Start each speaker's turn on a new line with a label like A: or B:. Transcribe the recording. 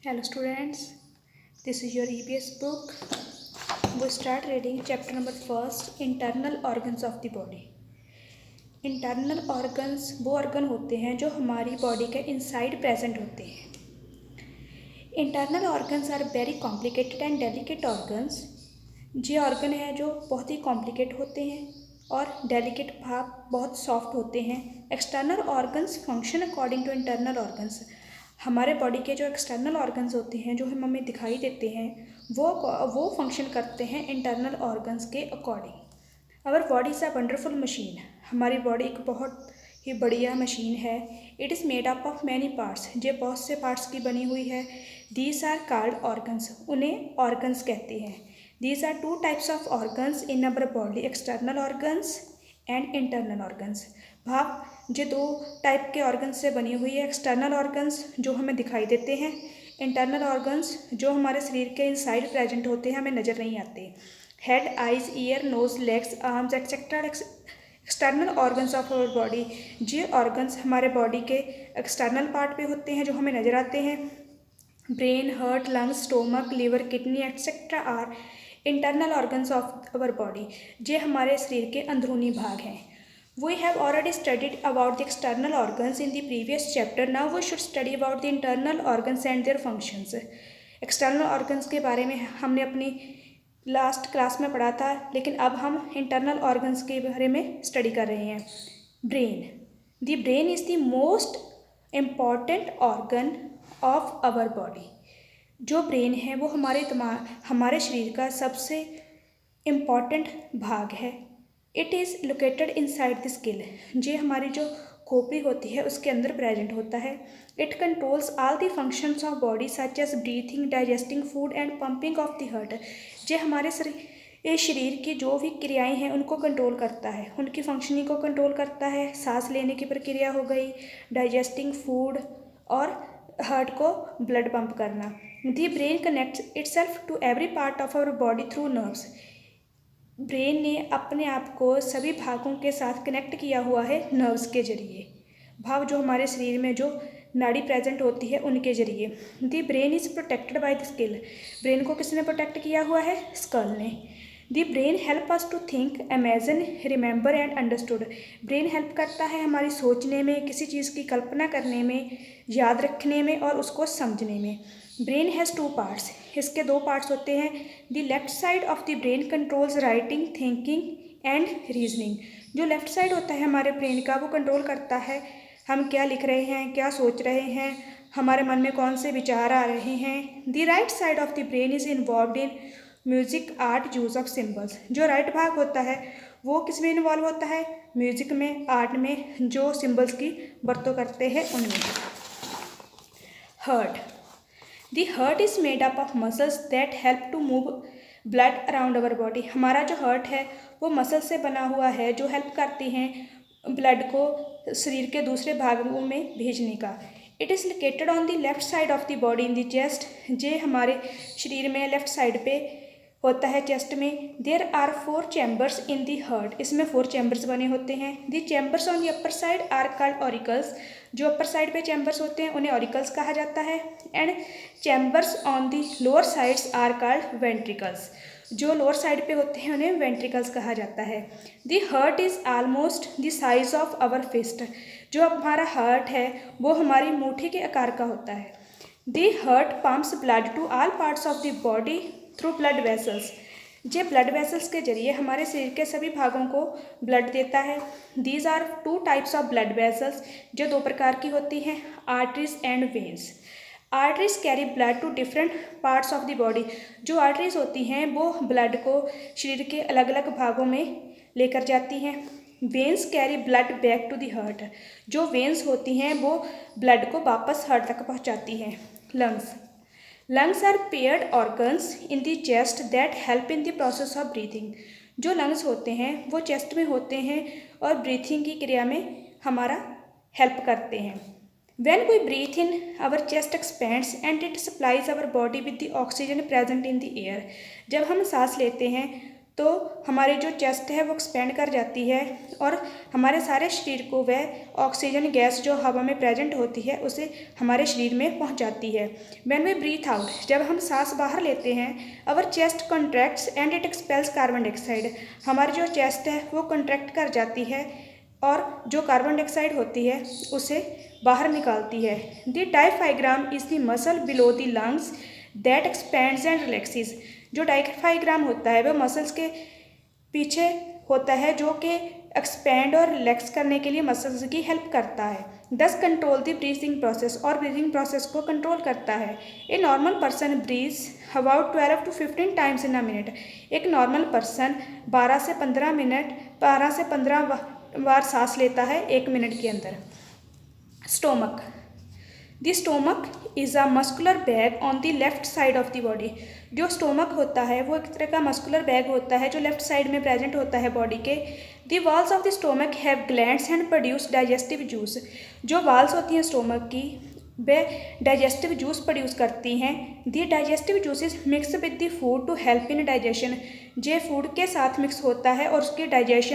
A: Hello students, this is your EPS book. We start reading chapter number first, internal organs of the body. Internal organs वो organ होते हैं जो हमारी body के inside present होते हैं। Internal organs are very complicated and delicate organs. ये organ है जो बहुत ही कॉम्प्लिकेट होते हैं और डेलिकेट भाग बहुत सॉफ्ट होते हैं। External organs function according to internal organs. हमारे बॉडी के जो एक्सटर्नल ऑर्गन्स होते हैं जो हमें दिखाई देते हैं वो फंक्शन करते हैं इंटरनल ऑर्गन्स के according. Our body is a wonderful machine. हमारी बॉडी एक बहुत ही बढ़िया मशीन है। It is made up of many parts. ये बहुत से पार्ट्स की बनी हुई है। These are called organs. उन्हें ऑर्गन्स कहते हैं। These are two types of organs in our body, external organs and internal organs. भाव ये दो टाइप के ऑर्गन्स से बनी हुई है। एक्सटर्नल ऑर्गन्स जो हमें दिखाई देते हैं, इंटरनल ऑर्गन्स जो हमारे शरीर के इनसाइड प्रेजेंट होते हैं, हमें नज़र नहीं आते। Head, eyes, ear, nose, legs, arms etcetera external organs of our body. ये ऑर्गन्स हमारे बॉडी के एक्सटर्नल पार्ट पे होते हैं जो हमें नज़र आते हैं। Brain, heart, lungs, stomach, liver, kidney etcetera are internal organs of our body. ये हमारे शरीर के अंदरूनी भाग हैं। We have already studied about the external organs in the previous chapter. Now we should study about the internal organs and their functions. External organs के बारे में हमने अपनी लास्ट क्लास में पढ़ा था, लेकिन अब हम इंटरनल ऑर्गन्स के बारे में स्टडी कर रहे हैं। Brain. The brain is the most important organ of our body. जो ब्रेन है वो हमारे शरीर का सबसे इम्पॉर्टेंट भाग है। It is located inside the skill. ये हमारी जो खोपड़ी होती है उसके अंदर प्रेजेंट होता है। It controls all the functions of body such as breathing, digesting food and pumping of the heart. ये हमारे शरीर की जो भी क्रियाएं हैं उनको कंट्रोल करता है, उनकी फंक्शनिंग को कंट्रोल करता है। सांस लेने की प्रक्रिया हो गई, डाइजेस्टिंग फूड और हार्ट को ब्लड पंप करना। The brain connects itself to every part of our body through nerves. Brain ने अपने आप को सभी भागों के साथ कनेक्ट किया हुआ है नर्व्स के जरिए। भाव जो हमारे शरीर में जो नाड़ी प्रेजेंट होती है उनके जरिए। The brain is protected by the skill. Brain को किसने प्रोटेक्ट किया हुआ है? स्कल ने। The brain help us to think, imagine, remember and understood. Brain help करता है हमारी सोचने में, किसी चीज़ की कल्पना करने में, याद रखने में और उसको समझने में। Brain has two parts. इसके दो पार्ट्स होते हैं। The left side of the brain controls writing, thinking and reasoning. जो लेफ्ट साइड होता है हमारे ब्रेन का वो कंट्रोल करता है हम क्या लिख रहे हैं, क्या सोच रहे हैं, हमारे मन में कौन से विचार आ रहे हैं। The right side of the brain is involved in music, art, use of symbols. जो राइट भाग होता है वो किस में इन्वॉल्व होता है? म्यूजिक में, आर्ट में, जो सिम्बल्स की बरतों करते हैं उनमें। Heart. The heart is made up of muscles that help to move blood around our body. हमारा जो हार्ट है वो मसल से बना हुआ है जो हेल्प करती हैं ब्लड को शरीर के दूसरे भागों में भेजने का। It is located on the left side of the body in the chest. ये हमारे शरीर में लेफ्ट साइड पे होता है, चेस्ट में। There are 4 chambers in the heart. इसमें 4 चैम्बर्स बने होते हैं। The chambers on the upper side are called auricles. जो अपर साइड पे चैम्बर्स होते हैं उन्हें ऑरिकल्स कहा जाता है। And chambers on the lower sides are called ventricles. जो लोअर साइड पे होते हैं उन्हें वेंट्रिकल्स कहा जाता है। The heart is almost the size of our fist. जो हमारा हार्ट है वो हमारी मुट्ठी के आकार का होता है। The heart pumps blood to all parts of the body through blood vessels. ये ब्लड वेसल्स के जरिए हमारे शरीर के सभी भागों को ब्लड देता है। These are 2 types of blood vessels, जो 2 प्रकार की होती हैं, arteries and veins. Arteries carry blood to different parts of the body. जो आर्टरीज होती हैं वो ब्लड को शरीर के अलग अलग भागों में लेकर जाती हैं। Veins carry blood back to the heart. जो वेन्स होती हैं वो ब्लड को वापस हार्ट तक पहुँचाती हैं। Lungs. Lungs are paired organs in the chest that help in the process of breathing. जो लंग्स होते हैं वो चेस्ट में होते हैं और ब्रीथिंग की क्रिया में हमारा हेल्प करते हैं। When we breathe in, our chest expands and it supplies our body with the oxygen present in the air. जब हम सांस लेते हैं तो हमारी जो चेस्ट है वो एक्सपेंड कर जाती है और हमारे सारे शरीर को वह ऑक्सीजन गैस जो हवा में प्रेजेंट होती है उसे हमारे शरीर में पहुंचाती है। व्हेन वी ब्रीथ आउट, जब हम सांस बाहर लेते हैं, our chest contracts and it expels carbon dioxide, हमारी जो चेस्ट है वो कॉन्ट्रैक्ट कर जाती है और जो कार्बन डाइऑक्साइड होती है उसे बाहर निकालती है। The diaphragm is the muscle below the lungs that expends and relaxes, जो डायफ्राम होता है वह मसल्स के पीछे होता है जो कि एक्सपेंड और रिलैक्स करने के लिए मसल्स की हेल्प करता है। This control the breathing process, और ब्रीथिंग प्रोसेस को कंट्रोल करता है। A normal person breathes about 12 to 15 times in a minute, एक नॉर्मल पर्सन 12 से 15 बार सांस लेता है एक मिनट के अंदर। Stomach, the stomach is a muscular bag on the left side of the body, जो स्टोमक होता है वो एक तरह का मस्कुलर बैग होता है जो लेफ्ट साइड में प्रेजेंट होता है बॉडी के। The walls of the stomach have glands and produce digestive juice, जो वाल्स होती हैं स्टोमक की वे डाइजेस्टिव जूस प्रोड्यूस करती हैं। The digestive juices mix with the food to help in digestion, जे फूड के साथ मिक्स होता है और उसके डाइजेशन